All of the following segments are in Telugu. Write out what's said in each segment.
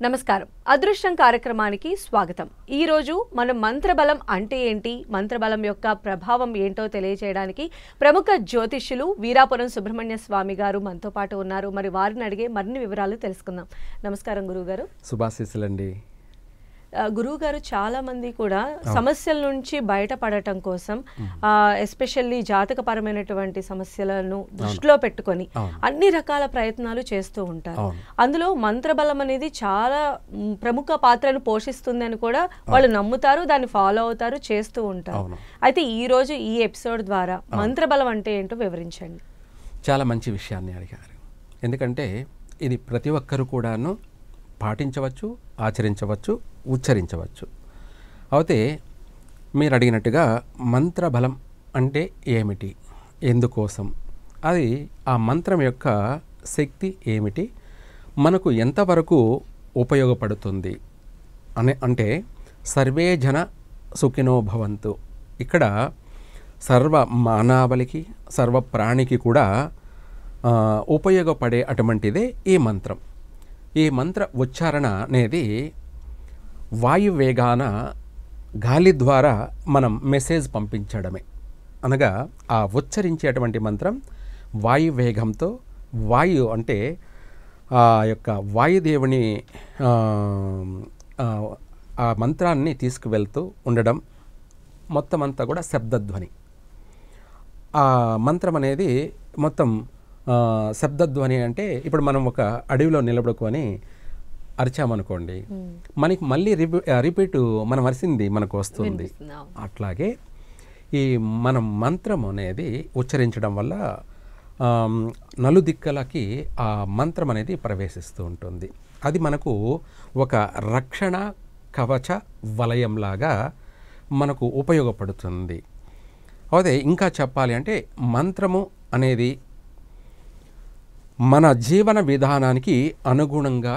నమస్కారం. అదృష్టం కార్యక్రమానికి స్వాగతం. ఈ రోజు మనం మంత్రబలం అంటే ఏంటి, మంత్రబలం యొక్క ప్రభావం ఏంటో తెలియజేయడానికి ప్రముఖ జ్యోతిష్యులు వీరాపురం సుబ్రహ్మణ్య స్వామి గారు మనతో పాటు ఉన్నారు. మరి వారిని అడిగే మరిన్ని వివరాలు తెలుసుకుందాం. నమస్కారం గురువుగారు. శుభాశీస్సులండి. గురువుగారు, చాలా మంది కూడా సమస్యల నుంచి బయటపడటం కోసం ఎస్పెషల్లీ జాతకపరమైనటువంటి సమస్యలను దృష్టిలో పెట్టుకొని అన్ని రకాల ప్రయత్నాలు చేస్తూ ఉంటారు. అందులో మంత్రబలం అనేది చాలా ప్రముఖ పాత్రను పోషిస్తుంది అని కూడా వాళ్ళు నమ్ముతారు, దాన్ని ఫాలో అవుతారు, చేస్తూ ఉంటారు. అయితే ఈ రోజు ఈ ఎపిసోడ్ ద్వారా మంత్రబలం అంటే ఏంటో వివరించండి. చాలా మంచి విషయాన్ని అడిగారు. ఎందుకంటే ఇది ప్రతి ఒక్కరు కూడాను పాటించవచ్చు, ఆచరించవచ్చు, ఉచ్చరించవచ్చు. అయితే మీరు అడిగినట్టుగా మంత్రబలం అంటే ఏమిటి, ఎందుకోసం, అది ఆ మంత్రం యొక్క శక్తి ఏమిటి, మనకు ఎంతవరకు ఉపయోగపడుతుంది అంటే సర్వే జన సుఖినో భవంతు. ఇక్కడ సర్వ మానవాళికి, సర్వ ప్రాణికి కూడా ఉపయోగపడే అటువంటిదే ఈ మంత్రం. ఈ మంత్ర ఉచ్చారణ అనేది వాయువేగాన గాలి ద్వారా మనం మెసేజ్ పంపించడమే. అనగా ఆ ఉచ్చరించేటువంటి మంత్రం వాయువేగంతో, వాయు అంటే ఆ యొక్క వాయుదేవుని ఆ మంత్రాన్ని తీసుకువెళ్తూ ఉండడం, మొత్తం అంతా కూడా శబ్దధ్వని. ఆ మంత్రం అనేది మొత్తం శబ్దధ్వని. అంటే ఇప్పుడు మనం ఒక అడవిలో నిలబడుకొని అరిచామనుకోండి, మనకి మళ్ళీ రిపీట్ మనం అరిసింది మనకు వస్తుంది. అట్లాగే ఈ మనం మంత్రం అనేది ఉచ్చరించడం వల్ల నలుదిక్కలకి ఆ మంత్రం అనేది ప్రవేశిస్తూ ఉంటుంది. అది మనకు ఒక రక్షణ కవచ వలయంలాగా మనకు ఉపయోగపడుతుంది. అదే ఇంకా చెప్పాలి అంటే మంత్రము అనేది మన జీవన విధానానికి అనుగుణంగా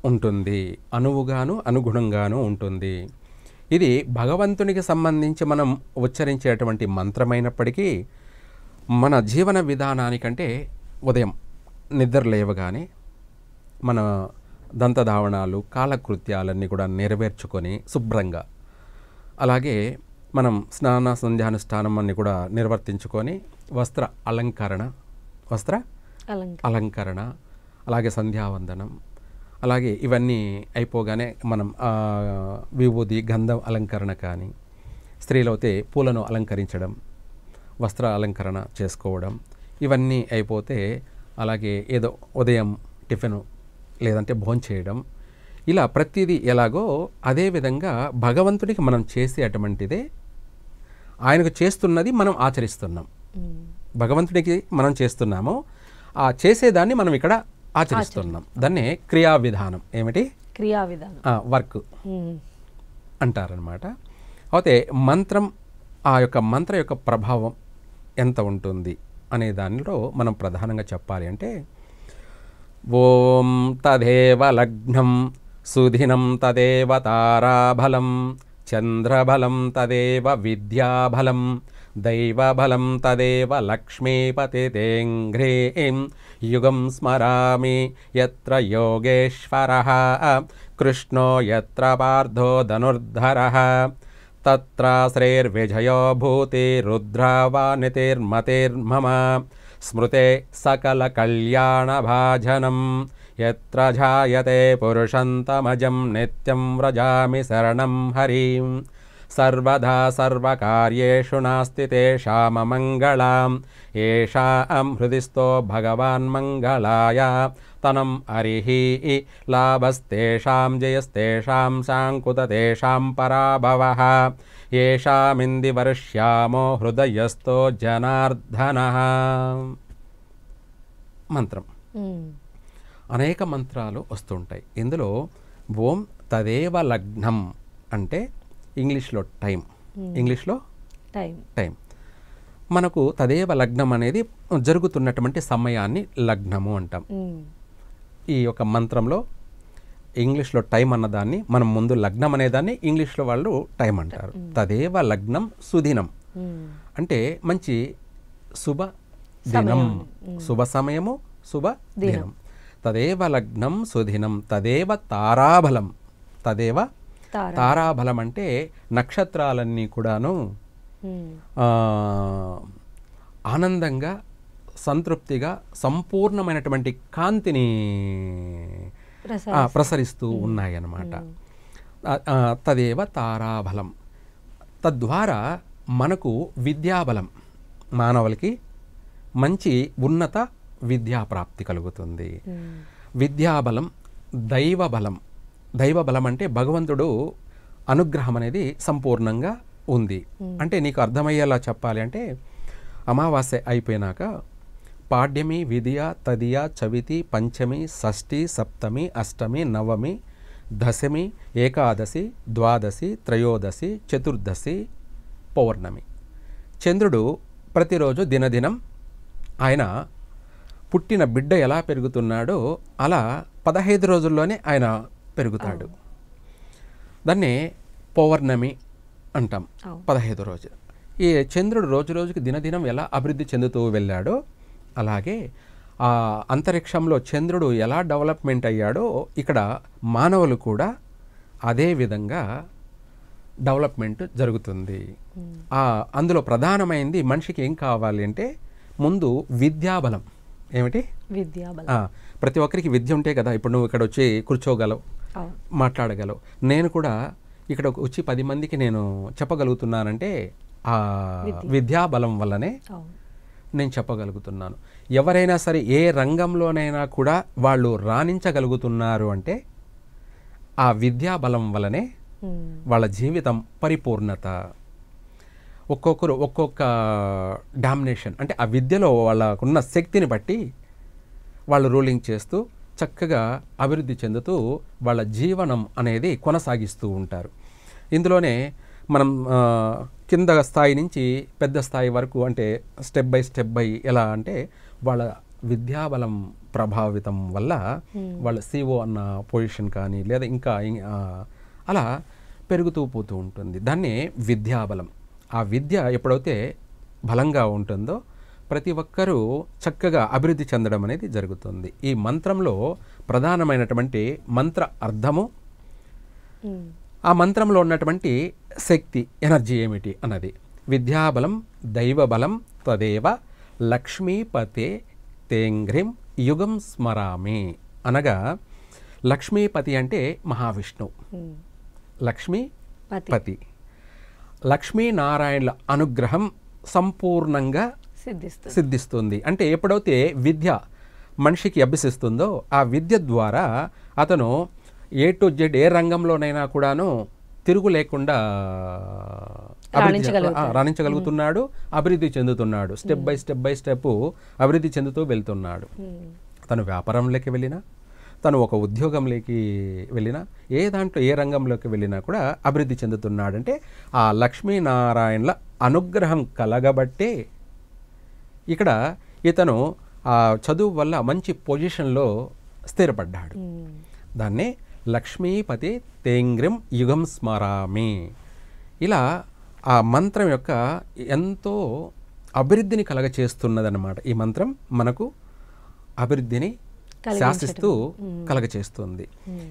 ఉంటుంది, అనుగుణంగాను ఉంటుంది. ఇది భగవంతునికి సంబంధించి మనం ఉచ్చరించేటువంటి మంత్రమైనప్పటికీ మన జీవన విధానానికంటే ఉదయం నిద్ర లేవగానే మన దంతధావనాలు, కాలకృత్యాలన్నీ కూడా నెరవేర్చుకొని శుభ్రంగా, అలాగే మనం స్నాన సంధ్యానుష్ఠానం అన్ని కూడా నిర్వర్తించుకొని వస్త్ర అలంకరణ, అలాగే సంధ్యావందనం, అలాగే ఇవన్నీ అయిపోగానే మనం విభూది గంధం అలంకరణ కానీ, స్త్రీలైతే పూలను అలంకరించడం, వస్త్ర అలంకరణ చేసుకోవడం, ఇవన్నీ అయిపోతే అలాగే ఏదో ఉదయం టిఫిన్ లేదంటే భోంచేయడం, ఇలా ప్రతిదీ ఎలాగో అదేవిధంగా భగవంతుడికి మనం చేసే అటువంటిదే ఆయనకు చేస్తున్నది మనం ఆచరిస్తున్నాం. భగవంతుడికి మనం చేస్తున్నాము, ఆ చేసేదాన్ని మనం ఇక్కడ ఆచరిస్తున్నాం. దాన్నే క్రియా విధానం. ఏమిటి? క్రియా విధానం, వర్క్ అంటారనమాట. అయితే మంత్రం, ఆ యొక్క మంత్ర యొక్క ప్రభావం ఎంత ఉంటుంది అనే దానిలో మనం ప్రధానంగా చెప్పాలి అంటే, ఓం తదేవ లగ్నం సుధినం తదేవ తారాబలం చంద్రబలం తదేవ విద్యాబలం దైవబలం తదేవ లక్ష్మీపతితేంఘ్రీం యుగం స్మరామి యత్ర యోగేశ్వరః కృష్ణో యత్ర పార్థో ధనుర్ధరః తత్ర శ్రేర్విజయో భూతి రుద్రావానితిర్మతిర్మమ స్మృతే సకల కళ్యాణభాజనం యత్ర ఝాయతే పురుషంతమజం నిత్యం వ్రజామి శరణం హరిం సర్వదా సర్వకార్యేషు నాస్తి తేషామమంగళాం ఏషాం హృదిస్థో భగవాన్ మంగళాయ తనం హరిః లాభస్తేషాం జయస్తేషాం శాంకుతతేషాం పరాభవః ఏషామింది వర్ష్యామో హృదయస్థో జనార్దనః. మంత్రం అనేక మంత్రాలు వస్తుంటాయి. ఇందులో ఓం తదేవ లగ్నం అంటే ఇంగ్లీష్లో టైం, ఇంగ్లీష్లో టైం. మనకు తదేవ లగ్నం అనేది జరుగుతున్నటువంటి సమయాన్ని లగ్నము అంటాం. ఈ యొక్క మంత్రంలో ఇంగ్లీష్లో టైం అన్నదాన్ని మనం ముందు లగ్నం అనేదాన్ని ఇంగ్లీష్లో వాళ్ళు టైం అంటారు. తదేవ లగ్నం సుదినం అంటే మంచి శుభ దినం, శుభ సమయము, శుభ దినం. తదేవ లగ్నం సుదినం తదేవ తారాబలం. తదేవ తారాబలం అంటే నక్షత్రాలన్నీ కూడాను ఆనందంగా సంతృప్తిగా సంపూర్ణమైనటువంటి కాంతిని ప్రసరిస్తూ ఉన్నాయన్నమాట. తదేవ తారాబలం. తద్వారా మనకు విద్యాబలం, మానవులకి మంచి ఉన్నత విద్యాప్రాప్తి కలుగుతుంది. విద్యాబలం, దైవబలం. దైవబలం అంటే భగవంతుడు అనుగ్రహం అనేది సంపూర్ణంగా ఉంది. అంటే నీకు అర్థమయ్యేలా చెప్పాలి అంటే అమావాస్య అయిపోయినాక పాడ్యమి, విధియ, తదియ, చవితి, పంచమి, షష్ఠి, సప్తమి, అష్టమి, నవమి, దశమి, ఏకాదశి, ద్వాదశి, త్రయోదశి, చతుర్దశి, పౌర్ణమి. చంద్రుడు ప్రతిరోజు దినదినం ఆయన పుట్టిన బిడ్డ ఎలా పెరుగుతున్నాడో అలా 15 రోజుల్లోనే ఆయన పెరుగుతాడు. దాన్నే పౌర్ణమి అంటాం. 15 రోజు. ఈ చంద్రుడు రోజు రోజుకి దినదినం ఎలా అభివృద్ధి చెందుతూ వెళ్ళాడో అలాగే ఆ అంతరిక్షంలో చంద్రుడు ఎలా డెవలప్మెంట్ అయ్యాడో ఇక్కడ మానవులు కూడా అదే విధంగా డెవలప్మెంట్ జరుగుతుంది. అందులో ప్రధానమైనది మనిషికి ఏం కావాలి అంటే ముందు విద్యాబలం. ఏమిటి? విద్యాబలం. ప్రతి ఒక్కరికి విద్య ఉంటే కదా ఇప్పుడు నువ్వు ఇక్కడ వచ్చి కూర్చోగలవు, మాట్లాడగలవు. నేను కూడా ఇక్కడ వచ్చి 10 మందికి నేను చెప్పగలుగుతున్నానంటే ఆ విద్యాబలం వల్లనే నేను చెప్పగలుగుతున్నాను. ఎవరైనా సరే ఏ రంగంలోనైనా కూడా వాళ్ళు రాణించగలుగుతున్నారు అంటే ఆ విద్యాబలం వల్లనే వాళ్ళ జీవితం పరిపూర్ణత. ఒక్కొక్కరు ఒక్కొక్క డామినేషన్ అంటే ఆ విద్యలో వాళ్ళకున్న శక్తిని బట్టి వాళ్ళు రూలింగ్ చేస్తూ చక్కగా అభివృద్ధి చెందుతూ వాళ్ళ జీవనం అనేది కొనసాగిస్తూ ఉంటారు. ఇందులోనే మనం కింద స్థాయి నుంచి పెద్ద స్థాయి వరకు అంటే స్టెప్ బై ఎలా అంటే వాళ్ళ విద్యాబలం ప్రభావితం వల్ల వాళ్ళ సిఓ అన్న పొజిషన్ కానీ లేదా ఇంకా అలా పెరుగుతూ పోతూ ఉంటుంది. దాన్నే విద్యాబలం. ఆ విద్య ఎప్పుడైతే బలంగా ఉంటుందో ప్రతి ఒక్కరూ చక్కగా అభివృద్ధి చెందడం అనేది జరుగుతుంది. ఈ మంత్రంలో ప్రధానమైనటువంటి మంత్ర అర్థము, ఆ మంత్రంలో ఉన్నటువంటి శక్తి ఎనర్జీ ఏమిటి అన్నది. విద్యాబలం దైవబలం తదేవ లక్ష్మీపతే తేంగ్రిం యుగం స్మరామి అనగా లక్ష్మీపతి అంటే మహావిష్ణువు, లక్ష్మీపతి. లక్ష్మీనారాయణుల అనుగ్రహం సంపూర్ణంగా సిద్ధిస్తుంది. అంటే ఎప్పుడైతే విద్య మనిషికి అభ్యసిస్తుందో ఆ విద్య ద్వారా అతను A to Z ఏ రంగంలోనైనా కూడాను తిరుగు లేకుండా రాణించగలుగుతున్నాడు, అభివృద్ధి చెందుతున్నాడు. స్టెప్ బై స్టెప్ అభివృద్ధి చెందుతూ వెళ్తున్నాడు. తను వ్యాపారంలోకి వెళ్ళినా, తను ఒక ఉద్యోగంలోకి వెళ్ళినా, ఏ దాంట్లో ఏ రంగంలోకి వెళ్ళినా కూడా అభివృద్ధి చెందుతున్నాడంటే ఆ లక్ష్మీనారాయణల అనుగ్రహం కలగబట్టే ఇక్కడ ఇతను ఆ చదువు వల్ల మంచి పొజిషన్లో స్థిరపడ్డాడు. దాన్నే లక్ష్మీపతి తేంగ్రిం యుగం స్మరామి. ఇలా ఆ మంత్రం యొక్క ఎంతో అభివృద్ధిని కలగచేస్తున్నదన్నమాట. ఈ మంత్రం మనకు అభివృద్ధిని శాసిస్తూ కలగచేస్తుంది.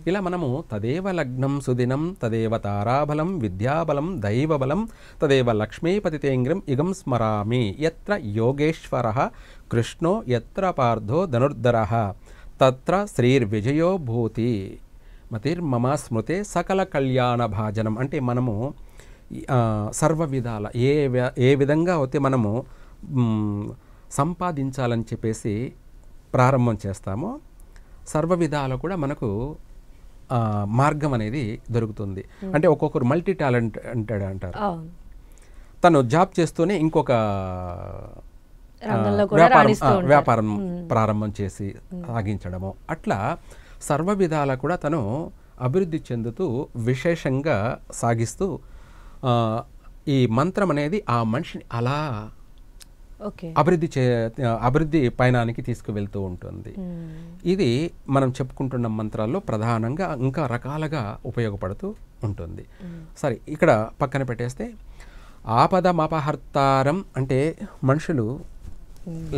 ఇలా మనము తదేవ లగ్నం సుదినం తదేవ తారాబలం విద్యాబలం దైవబలం తదేవ లక్ష్మీపతి తేంగ్రిం యుగం స్మరామి యత్ర యోగేశ్వరః కృష్ణో యత్ర పార్థో ధనుర్ధరః తత్ర శ్రీర్విజయో భూతి మతిర్మమ స్మృతే సకల కళ్యాణ భాజనం. అంటే మనము సర్వ విధాల ఏ విధంగా అయితే మనము సంపాదించాలని చెప్పేసి ప్రారంభం చేస్తామో సర్వ విధాలు కూడా మనకు మార్గం అనేది దొరుకుతుంది. అంటే ఒక్కొక్కరు మల్టీ టాలెంట్ అంటారు. తను జాబ్ చేస్తూనే ఇంకొక వ్యాపారం ప్రారంభం చేసి సాగించడము, అట్లా సర్వ విధాల కూడా తను అభివృద్ధి చెందుతూ విశేషంగా సాగిస్తూ ఈ మంత్రం అనేది ఆ మనిషిని అలా అభివృద్ధి పయనానికి తీసుకువెళ్తూ ఉంటుంది. ఇది మనం చెప్పుకుంటున్న మంత్రాల్లో ప్రధానంగా ఇంకా రకాలుగా ఉపయోగపడుతూ ఉంటుంది. సరే, ఇక్కడ పక్కన పెట్టేస్తే ఆపదమపహర్తారం అంటే మనుషులు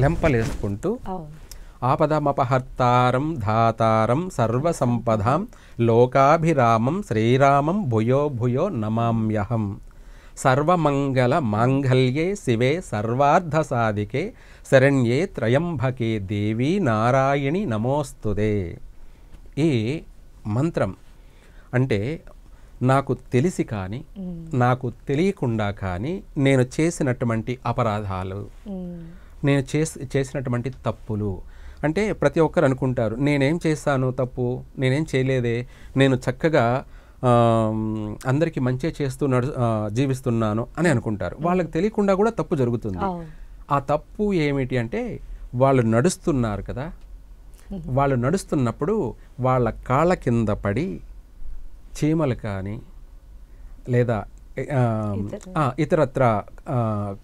లెంపలేసుకుంటూ ఆపదమపహర్తారం ధాతారం సర్వసంపదాం లోకాభిరామం శ్రీరామం భూయో భూయో నమామ్యహం. సర్వమంగళ మాంగళ్యే శివే సర్వార్థసాధికే శరణ్యే త్రయంబకే దేవీ నారాయణి నమోస్తుతే. ఈ మంత్రం అంటే నాకు తెలిసి కానీ నాకు తెలియకుండా కానీ నేను చేసినటువంటి అపరాధాలు, నేను చేసినటువంటి తప్పులు, అంటే ప్రతి ఒక్కరు అనుకుంటారు నేనేం చేశాను తప్పు, నేనేం చేయలేదే, నేను చక్కగా అందరికీ మంచి చేస్తూ జీవిస్తున్నాను అని అనుకుంటారు. వాళ్ళకి తెలియకుండా కూడా తప్పు జరుగుతుంది. ఆ తప్పు ఏమిటి అంటే వాళ్ళు నడుస్తున్నారు కదా, వాళ్ళు నడుస్తున్నప్పుడు వాళ్ళ కాళ్ళ కింద పడి చీమలు కానీ లేదా ఇతరత్ర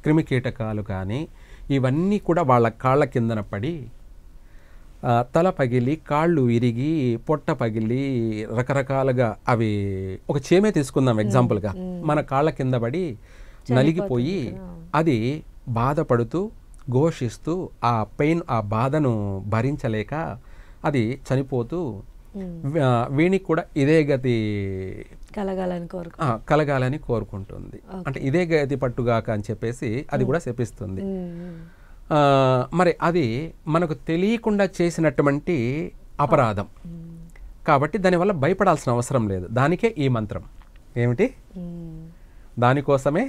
క్రిమికీటకాలు కానీ ఇవన్నీ కూడా వాళ్ళ కాళ్ళ కిందన పడి తల పగిలి, కాళ్ళు విరిగి, పొట్ట పగిలి రకరకాలుగా అవి ఒక చీమే తీసుకుందాం ఎగ్జాంపుల్గా, మన కాళ్ళ కింద పడి నలిగిపోయి అది బాధపడుతూ ఘోషిస్తూ ఆ పెయిన్, ఆ బాధను భరించలేక అది చనిపోతూ వీనికి కూడా ఇదే గతి కలగాలని కోరుకుంటుంది. అంటే ఇదే గతి పట్టుగాక అని చెప్పేసి అది కూడా శపిస్తుంది. మరి అది మనకు తెలియకుండా చేసినటువంటి అపరాధం కాబట్టి దానివల్ల భయపడాల్సిన అవసరం లేదు. దానికే ఈ మంత్రం ఏమిటి, దానికోసమే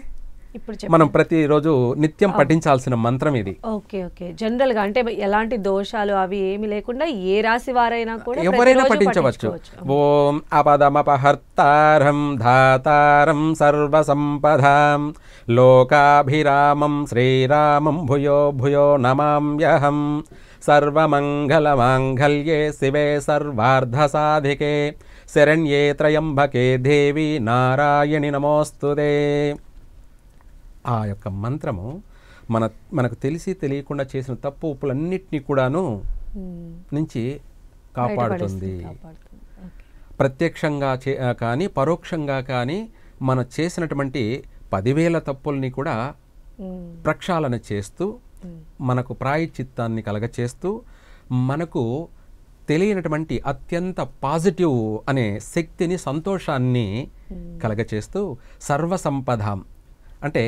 మనం ప్రతిరోజు నిత్యం పఠించాల్సిన మంత్రం ఇది. Okay okay. జనరల్ గా అంటే ఎలాంటి దోషాలు అవి ఏమి లేకుండా ఏ రాశి వారైనా కూడా ఎవరైనా పఠించవచ్చు. ఓం ఆపదమపహర్తారం ధాతారం సర్వసంపదాం లోకాభిరామం శ్రీరామం భూయో భూయో నమామ్యహం. సర్వమంగళమాంగళ్యే శివే సర్వార్థసాధికే శరణ్యే త్రయంబకే దేవి నారాయణి నమోస్తుతే. ఆ యొక్క మంత్రము మనకు తెలిసి తెలియకుండా చేసిన తప్పు ఉప్పులన్నిటినీ కూడాను నుంచి కాపాడుతుంది. ప్రత్యక్షంగా కానీ పరోక్షంగా కానీ మనం చేసినటువంటి 10,000 తప్పుల్ని కూడా ప్రక్షాళన చేస్తూ మనకు ప్రాయశ్చిత్తాన్ని కలగచేస్తూ మనకు తెలియనటువంటి అత్యంత పాజిటివ్ అనే శక్తిని, సంతోషాన్ని కలగచేస్తూ సర్వసంపదాం అంటే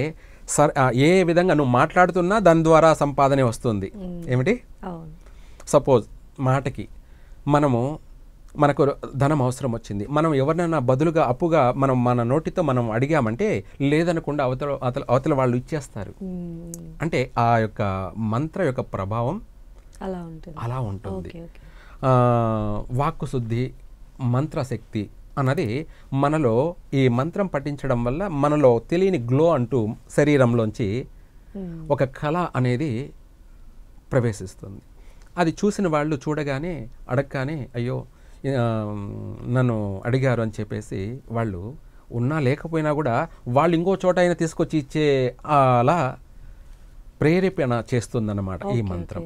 ఏ విధంగా నువ్వు మాట్లాడుతున్నా దాని ద్వారా సంపాదనే వస్తుంది. ఏమిటి, సపోజ్ మాటకి మనకు ధనం అవసరం వచ్చింది, మనం ఎవరినైనా బదులుగా అప్పుగా మనం మన నోటితో మనం అడిగామంటే లేదనకుండా అవతల వాళ్ళు ఇచ్చేస్తారు. అంటే ఆ యొక్క మంత్ర యొక్క ప్రభావం అలా ఉంటుంది. వాక్కు శుద్ధి, మంత్రశక్తి అన్నది మనలో ఈ మంత్రం పఠించడం వల్ల మనలో తెలియని గ్లో అంటూ శరీరంలోంచి ఒక కళ అనేది ప్రవేశిస్తుంది. అది చూసిన వాళ్ళు చూడగానే అడగగానే అయ్యో నన్ను అడిగారు అని చెప్పేసి వాళ్ళు ఉన్నా లేకపోయినా కూడా వాళ్ళు ఇంకో చోట అయినా తీసుకొచ్చి ఇచ్చే అలా ప్రేరేపణ చేస్తుందన్నమాట ఈ మంత్రం.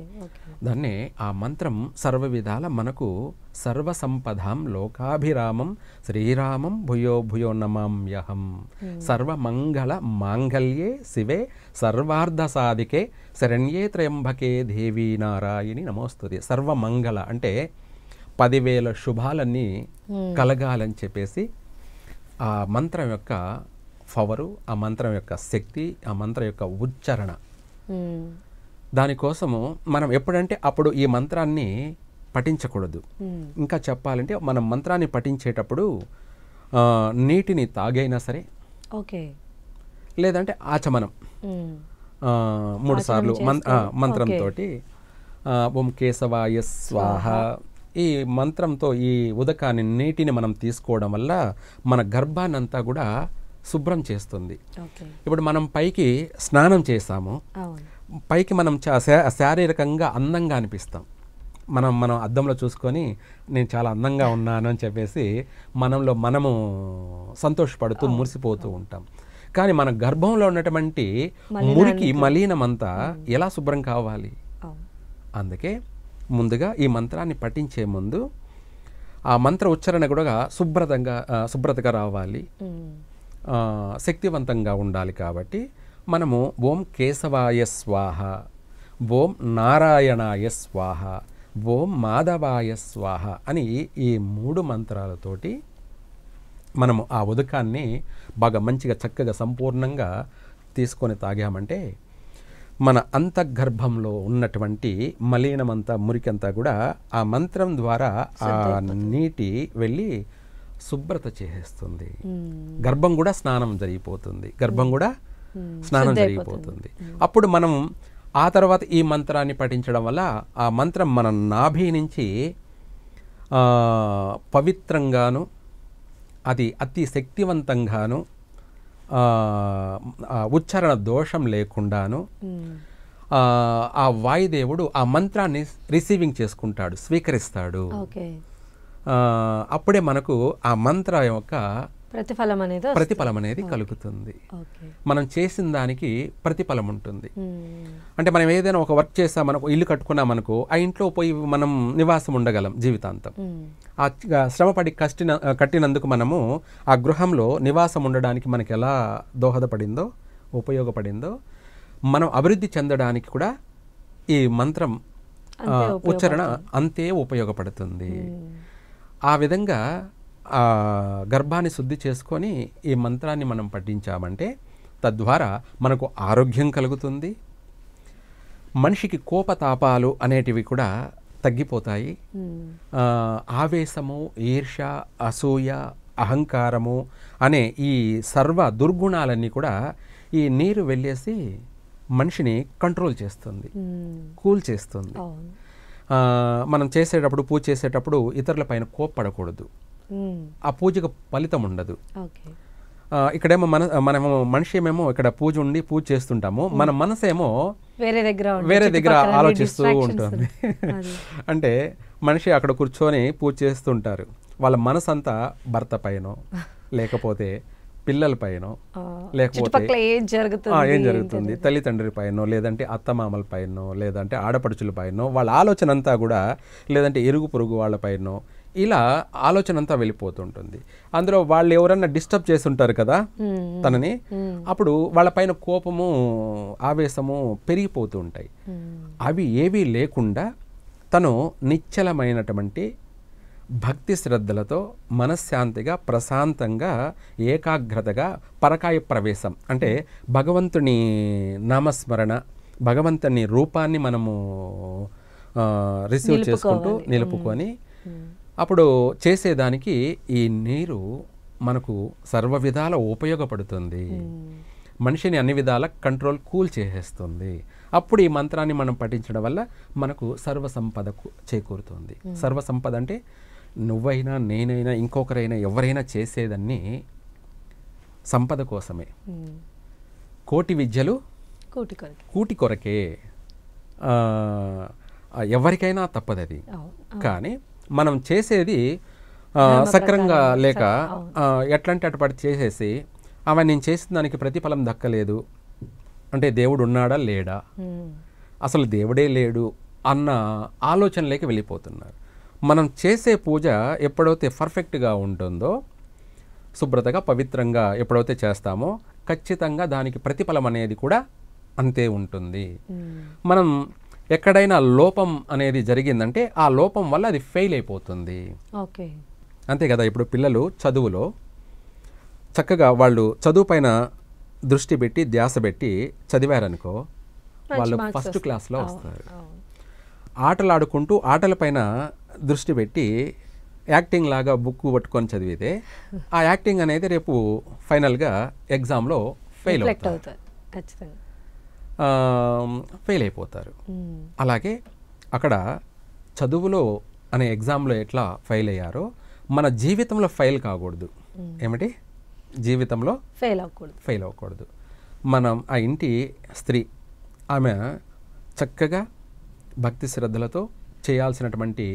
దాన్నే ఆ మంత్రం సర్వ విధాల మనకు సర్వసంపదాం లోకాభిరామం శ్రీరామం భూయో భూయో నమామ్యహం. సర్వమంగళ మాంగళ్యే శివే సర్వార్థసాధికే శరణ్యే త్రయంబకే దేవీ నారాయణి నమోస్తుతే. సర్వమంగళ అంటే 10,000 శుభాలన్నీ కలగాలని చెప్పేసి ఆ మంత్రం యొక్క పవరు, ఆ మంత్రం యొక్క శక్తి, ఆ మంత్రం యొక్క ఉచ్చారణ, దానికోసము మనం ఎప్పుడంటే అప్పుడు ఈ మంత్రాన్ని పఠించకూడదు. ఇంకా చెప్పాలంటే మనం మంత్రాన్ని పఠించేటప్పుడు నీటిని తాగైనా సరే, లేదంటే ఆచమనం 3 సార్లు మంత్రంతో ఓం కేశవాయ స్వాహ ఈ మంత్రంతో ఈ ఉదకాన్ని నీటిని మనం తీసుకోవడం వల్ల మన గర్భాన్నంతా కూడా శుభ్రం చేస్తుంది. ఇప్పుడు మనం పైకి స్నానం చేసాము, పైకి మనం శారీరకంగా అందంగా అనిపిస్తాం. మనం అద్దంలో చూసుకొని నేను చాలా అందంగా ఉన్నాను అని చెప్పేసి మనము సంతోషపడుతూ మురిసిపోతూ ఉంటాం. కానీ మన గర్భంలో ఉన్నటువంటి మురికి మలీనమంతా ఎలా శుభ్రం కావాలి? అందుకే ముందుగా ఈ మంత్రాన్ని పఠించే ముందు ఆ మంత్ర ఉచ్చారణ కూడా శుభ్రతగా రావాలి, శక్తివంతంగా ఉండాలి. కాబట్టి మనము ఓం కేశవాయ స్వాహ, ఓం నారాయణాయ స్వాహ, ఓం మాధవాయ స్వాహ అని ఈ 3 మంత్రాలతోటి మనము ఆ ఉదకాన్ని బాగా మంచిగా చక్కగా సంపూర్ణంగా తీసుకొని తాగామంటే మన అంతఃగర్భంలో ఉన్నటువంటి మలినమంతా మురికంతా కూడా ఆ మంత్రం ద్వారా ఆ నీటి వెళ్ళి శుభ్రత చేసేస్తుంది. గర్భం కూడా స్నానం జరిగిపోతుంది. అప్పుడు మనం ఆ తర్వాత ఈ మంత్రాన్ని పఠించడం వల్ల ఆ మంత్రం మన నాభి నుంచి పవిత్రంగాను అది అతి శక్తివంతంగాను ఉచ్చారణ దోషం లేకుండాను ఆ వాయుదేవుడు ఆ మంత్రాన్ని రిసీవింగ్ చేసుకుంటాడు, స్వీకరిస్తాడు. అప్పుడే మనకు ఆ మంత్ర యొక్క ప్రతిఫలం అనేది కలుగుతుంది. మనం చేసిన దానికి ప్రతిఫలం ఉంటుంది. అంటే మనం ఏదైనా ఒక వర్క్ చేసా, మనకు ఇల్లు కట్టుకున్నామనుకో, ఆ ఇంట్లో పోయి మనం నివాసం ఉండగలం జీవితాంతం. ఆ శ్రమపడి కట్టినందుకు మనము ఆ గృహంలో నివాసం ఉండడానికి మనకి ఎలా దోహదపడిందో, ఉపయోగపడిందో, మనం అభివృద్ధి చెందడానికి కూడా ఈ మంత్రం ఉచ్చారణ అంతే ఉపయోగపడుతుంది. ఆ విధంగా ఆ గర్భాన్ని శుద్ధి చేసుకొని ఈ మంత్రాన్ని మనం పఠించామంటే తద్వారా మనకు ఆరోగ్యం కలుగుతుంది. మనిషికి కోపతాపాలు అనేటివి కూడా తగ్గిపోతాయి. ఆవేశము, ఈర్ష్య, అసూయ, అహంకారము అనే ఈ సర్వ దుర్గుణాలన్నీ కూడా ఈ నీరు వెళ్ళేసి మనిషిని కంట్రోల్ చేస్తుంది, కూల్ చేస్తుంది. మనం చేసేటప్పుడు, పూజ చేసేటప్పుడు ఇతరుల పైన కోప్పడకూడదు. ఆ పూజకు ఫలితం ఉండదు. ఇక్కడేమో మనము మనిషి ఏమేమో ఇక్కడ పూజ ఉండి పూజ చేస్తుంటాము, మన మనసేమో వేరే దగ్గర ఆలోచిస్తూ ఉంటుంది. అంటే మనిషి అక్కడ కూర్చొని పూజ చేస్తుంటారు, వాళ్ళ మనసు అంతా భర్త పైనో, లేకపోతే పిల్లల పైనో, లేకపోతే ఏం జరుగుతుంది తల్లిదండ్రుల పైనో, లేదంటే అత్తమామల పైనో, లేదంటే ఆడపడుచుల పైనో, వాళ్ళ ఆలోచన అంతా కూడా, లేదంటే ఇరుగు పొరుగు వాళ్ళ పైనో, ఇలా ఆలోచన అంతా వెళ్ళిపోతుంటుంది. అందులో వాళ్ళు ఎవరన్నా డిస్టర్బ్ చేస్తుంటారు కదా తనని, అప్పుడు వాళ్ళ పైన కోపము, ఆవేశము పెరిగిపోతూ ఉంటాయి. అవి ఏవీ లేకుండా తను నిశ్చలమైనటువంటి భక్తి శ్రద్ధలతో మనశ్శాంతిగా, ప్రశాంతంగా, ఏకాగ్రతగా పరకాయ ప్రవేశం అంటే భగవంతుని నామస్మరణ, భగవంతుని రూపాన్ని మనము రిసీవ్ చేసుకుంటూ నిలుపుకొని అప్పుడు చేసేదానికి ఈ నీరు మనకు సర్వ విధాల ఉపయోగపడుతుంది. మనిషిని అన్ని విధాల కంట్రోల్, కూల్ చేసేస్తుంది. అప్పుడు ఈ మంత్రాన్ని మనం పఠించడం వల్ల మనకు సర్వసంపద చేకూరుతుంది. సర్వసంపద అంటే నువ్వైనా, నేనైనా, ఇంకొకరైనా, ఎవరైనా చేసేదన్నీ సంపద కోసమే. కోటి విద్యలు కూటి కొరకే. ఎవరికైనా తప్పదది. కానీ మనం చేసేది సక్రంగా లేక ఎట్లాంటి అటుపడి చేసేసి ఆమె నేను చేసిన దానికి ప్రతిఫలం దక్కలేదు అంటే దేవుడు ఉన్నాడా లేడా, అసలు దేవుడే లేడు అన్న ఆలోచనలోకి వెళ్ళిపోతున్నారు. మనం చేసే పూజ ఎప్పుడైతే పర్ఫెక్ట్గా ఉంటుందో, శుభ్రతగా, పవిత్రంగా ఎప్పుడైతే చేస్తామో ఖచ్చితంగా దానికి ప్రతిఫలం అనేది కూడా అంతే ఉంటుంది. మనం ఎక్కడైనా లోపం అనేది జరిగిందంటే ఆ లోపం వల్ల అది ఫెయిల్ అయిపోతుంది. అంతే కదా. ఇప్పుడు పిల్లలు చదువులో చక్కగా వాళ్ళు చదువు పైన దృష్టి పెట్టి, ధ్యాస పెట్టి చదివారనుకో, వాళ్ళు ఫస్ట్ క్లాస్లో వస్తారు. ఆటలాడుకుంటూ ఆటలపైన దృష్టి పెట్టి యాక్టింగ్ లాగా బుక్ పట్టుకొని చదివితే ఆ యాక్టింగ్ అనేది రేపు ఫైనల్గా ఎగ్జామ్లో ఫెయిల్ అయిపోతారు. అలాగే అక్కడ చదువులో అనే ఎగ్జామ్లో ఎట్లా ఫెయిల్ అయ్యారో మన జీవితంలో ఫెయిల్ కాకూడదు. ఏమిటి? జీవితంలో ఫెయిల్ అవ్వకూడదు. మనం ఆ ఇంటి స్త్రీ, ఆమె చక్కగా భక్తి శ్రద్ధలతో చేయాల్సినటువంటి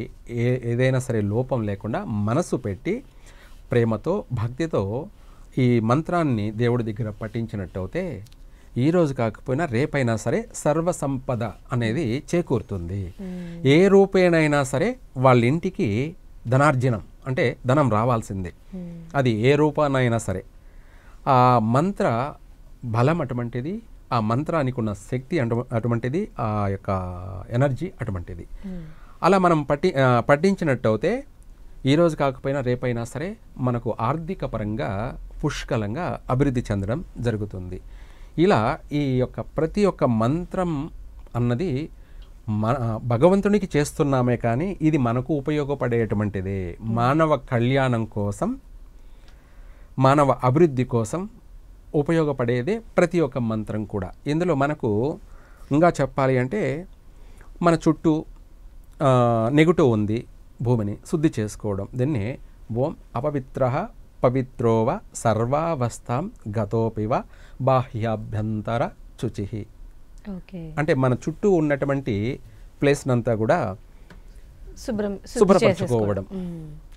ఏదైనా సరే లోపం లేకుండా మనసు పెట్టి ప్రేమతో, భక్తితో ఈ మంత్రాన్ని దేవుడి దగ్గర పఠించినట్టయితే ఈరోజు కాకపోయినా రేపైనా సరే సర్వసంపద అనేది చేకూరుతుంది. ఏ రూపేణైనా సరే వాళ్ళ ఇంటికి ధనార్జనం అంటే ధనం రావాల్సిందే. అది ఏ రూపానైనా సరే. ఆ మంత్ర బలం అటువంటిది, ఆ మంత్రానికి ఉన్న శక్తి అటువంటిది, ఆ యొక్క ఎనర్జీ అటువంటిది. అలా మనం పఠించినట్టయితే ఈరోజు కాకపోయినా రేపైనా సరే మనకు ఆర్థిక పరంగా పుష్కలంగా అభివృద్ధి చెందడం జరుగుతుంది. ఇలా ఈ యొక్క ప్రతి ఒక్క మంత్రం అన్నది భగవంతునికి చేస్తున్నామే కానీ ఇది మనకు ఉపయోగపడేటువంటిదే. మానవ కళ్యాణం కోసం, మానవ అభివృద్ధి కోసం ఉపయోగపడేదే ప్రతి ఒక్క మంత్రం కూడా. ఇందులో మనకు ఇంకా చెప్పాలి అంటే మన చుట్టూ నెగటివ్ ఉంది, భూమిని శుద్ధి చేసుకోవడం. దీన్ని ఓం అపవిత్రః పవిత్రోవ సర్వావస్థాం గతోపివ బాహ్యాభ్యంతర శుచిః. అంటే మన చుట్టూ ఉన్నటువంటి ప్లేస్నంతా కూడా శుభ్రపరచుకోవడం.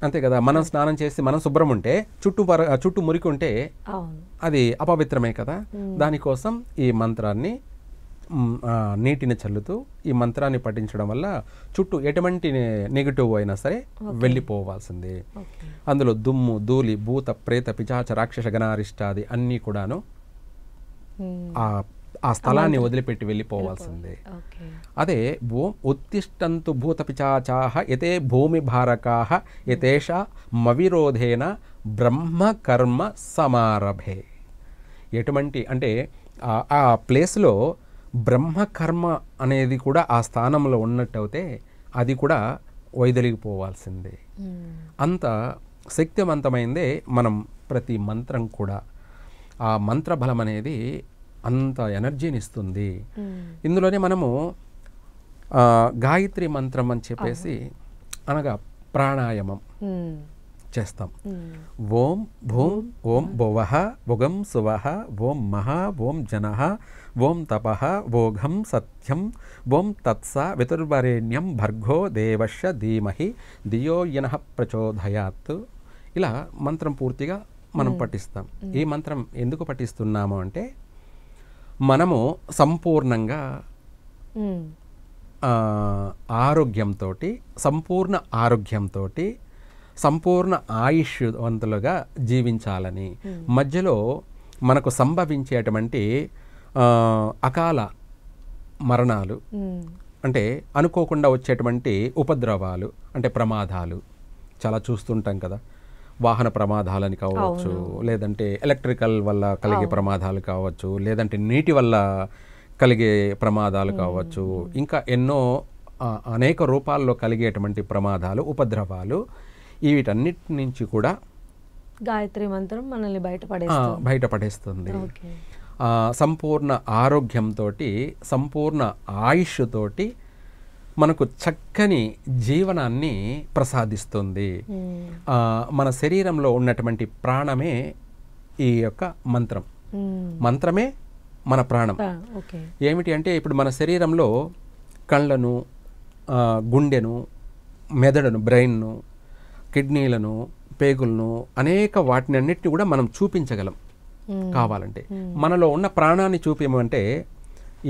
అంతే కదా, మనం స్నానం చేసి మనం శుభ్రం ఉంటే చుట్టూ మురికి ఉంటే అది అపవిత్రమే కదా. దానికోసం ఈ మంత్రాన్ని నీటిని చల్లుతూ ఈ మంత్రాన్ని పఠించడం వల్ల చుట్టూ ఎటువంటి నెగిటివ్ అయినా సరే వెళ్ళిపోవాల్సిందే. అందులో దుమ్ము, ధూళి, భూత, ప్రేత, పిశాచ, రాక్షస, గణారిష్టాది అన్నీ కూడాను ఆ స్థలాన్ని వదిలిపెట్టి వెళ్ళిపోవాల్సిందే. అదే ఓం ఉత్తిష్టంతు భూత పిశాచాః యతే భూమి భారకాః యతేష మవిరోధేన బ్రహ్మ కర్మ సమారభే. ఎటువంటి అంటే ఆ ప్లేస్లో బ్రహ్మకర్మ అనేది కూడా ఆ స్థానంలో ఉన్నట్టయితే అది కూడా వైదొలిగిపోవాల్సిందే. అంత శక్తివంతమైందే మనం ప్రతి మంత్రం కూడా. ఆ మంత్ర బలం అనేది అంత ఎనర్జీని ఇస్తుంది. ఇందులోనే మనము గాయత్రి మంత్రం అని చెప్పేసి అనగా ప్రాణాయామం చేస్తాం. ఓం భూం ఓం భువః భుగం సువః ఓం మహా ఓం జనః ఓం తపః ఓఘం సత్యం ఓం తత్స వితుర్వరేణ్యం భర్గో దేవస్య ధీమహి ధియో యనః ప్రచోదయాత్. ఇలా మంత్రం పూర్తిగా మనం పఠిస్తాం. ఈ మంత్రం ఎందుకు పఠిస్తున్నాము అంటే మనము సంపూర్ణంగా ఆరోగ్యంతో, సంపూర్ణ ఆరోగ్యంతో, సంపూర్ణ ఆయుష్వంతులుగా జీవించాలని, మధ్యలో మనకు సంభవించేటువంటి అకాల మరణాలు అంటే అనుకోకుండా వచ్చేటువంటి ఉపద్రవాలు అంటే ప్రమాదాలు చాలా చూస్తుంటాం కదా. వాహన ప్రమాదాలని కావచ్చు, లేదంటే ఎలక్ట్రికల్ వల్ల కలిగే ప్రమాదాలు కావచ్చు, లేదంటే నీటి వల్ల కలిగే ప్రమాదాలు కావచ్చు, ఇంకా ఎన్నో అనేక రూపాల్లో కలిగేటువంటి ప్రమాదాలు, ఉపద్రవాలు, వీటన్నిటి నుంచి కూడా గాయత్రి మంత్రం మనల్ని బయటపడేస్తుంది. సంపూర్ణ ఆరోగ్యంతో, సంపూర్ణ ఆయుష్తోటి మనకు చక్కని జీవనాన్ని ప్రసాదిస్తుంది. మన శరీరంలో ఉన్నటువంటి ప్రాణమే ఈ యొక్క మంత్రం. మంత్రమే మన ప్రాణం. ఏమిటి అంటే ఇప్పుడు మన శరీరంలో కళ్ళను, గుండెను, మెదడును, బ్రెయిన్ను, కిడ్నీలను, పేగులను, అనేక వాటిని అన్నిటిని కూడా మనం చూపించగలం కావాలంటే. మనలో ఉన్న ప్రాణాన్ని చూపించమంటే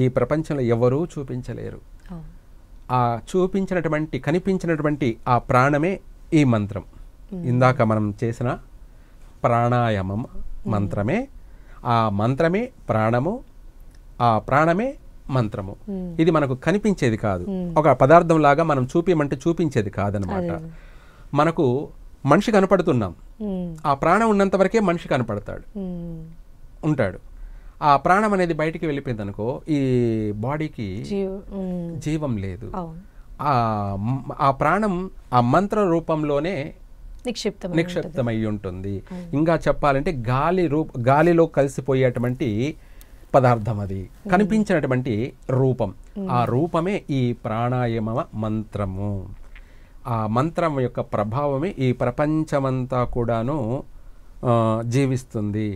ఈ ప్రపంచంలో ఎవరూ చూపించలేరు. ఆ చూపించినటువంటి, కనిపించినటువంటి ఆ ప్రాణమే ఈ మంత్రం. ఇందాక మనం చేసిన ప్రాణాయామం మంత్రమే, ఆ మంత్రమే ప్రాణము, ఆ ప్రాణమే మంత్రము. ఇది మనకు కనిపించేది కాదు, ఒక పదార్థం లాగా మనం చూపించమంటే చూపించేది కాదనమాట. మనకు మనిషి కనపడుతున్నాం, ఆ ప్రాణం ఉన్నంత వరకే మనిషి కనపడతాడు, ఉంటాడు. ఆ ప్రాణం అనేది బయటికి వెళ్ళిపోయింది అనుకో, ఈ బాడీకి జీవం లేదు. ఆ ప్రాణం ఆ మంత్ర రూపంలోనే నిక్షిప్తమై ఉంటుంది. ఇంకా చెప్పాలంటే గాలిలో కలిసిపోయేటువంటి పదార్థం అది, కనిపించినటువంటి రూపం. ఆ రూపమే ఈ ప్రాణాయామ మంత్రము. ఆ మంత్రం యొక్క ప్రభావమే ఈ ప్రపంచమంతా కూడాను జీవిస్తుంది.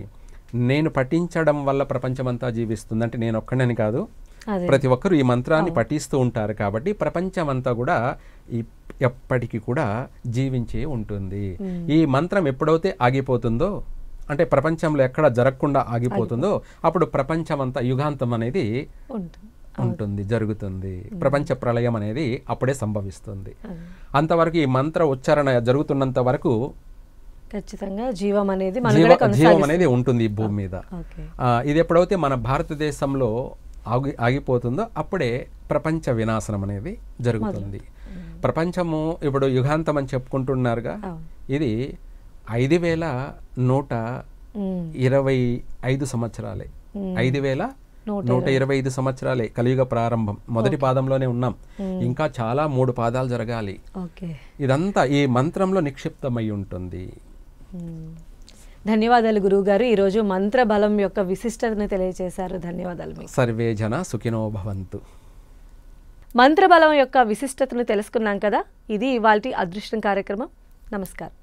నేను పఠించడం వల్ల ప్రపంచమంతా జీవిస్తుంది అంటే నేను ఒక్కడని కాదు, ప్రతి ఒక్కరు ఈ మంత్రాన్ని పఠిస్తూ ఉంటారు కాబట్టి ప్రపంచమంతా కూడా ఎప్పటికీ కూడా జీవించే ఉంటుంది. ఈ మంత్రం ఎప్పుడైతే ఆగిపోతుందో అంటే ప్రపంచంలో ఎక్కడ జరగకుండా ఆగిపోతుందో అప్పుడు ప్రపంచమంతా యుగాంతం అనేది ఉంటుంది, జరుగుతుంది. ప్రపంచ ప్రళయం అనేది అప్పుడే సంభవిస్తుంది. అంతవరకు ఈ మంత్ర ఉచ్చారణ జరుగుతున్నంత వరకు ఖచ్చితంగా జీవం అనేది ఉంటుంది ఈ భూమి మీద. ఇది ఎప్పుడైతే మన భారతదేశంలో ఆగిపోతుందో అప్పుడే ప్రపంచ వినాశనం అనేది జరుగుతుంది. ప్రపంచము ఇప్పుడు యుగాంతం అని చెప్పుకుంటున్నారుగా, అవును. ఇది 5125 సంవత్సరాలే. 5125 సంవత్సరాలే కలియుగ ప్రారంభం. మొదటి పాదంలోనే ఉన్నాం. ఇంకా చాలా 3 పాదాలు జరగాలి. ఓకే. ఇదంతా ఈ మంత్రంలో నిక్షిప్తమై ఉంటుంది. ధన్యవాదాలు గురువుగారు. ఈరోజు మంత్ర బలం యొక్క విశిష్టతను తెలియజేశారు. ధన్యవాదాలు మీకు. సర్వే జన సుఖినో భవంతు. మంత్రబలం యొక్క విశిష్టతను తెలుసుకున్నాం కదా. ఇది ఇవాల్టి అదృష్టం కార్యక్రమం. నమస్కారం.